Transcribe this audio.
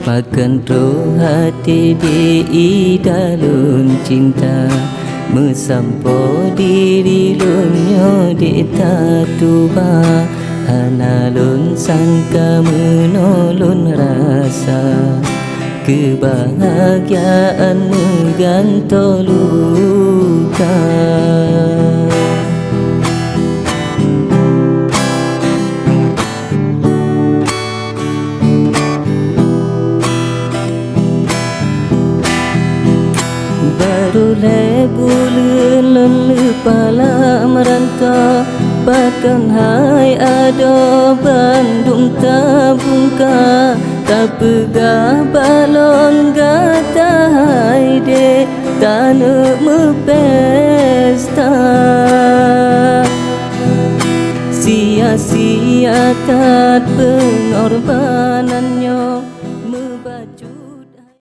makan roh hati di dalun cinta mesampo diri lunyo di tatuba hanalun sangka menolon rasa kebahagiaan mengganto luka. Baru bulan lepala merantau bahkan hai ado Bandung tabungka tak pegah balon gata hai de tanah mepesta sia-sia kat pengorbanannya membaju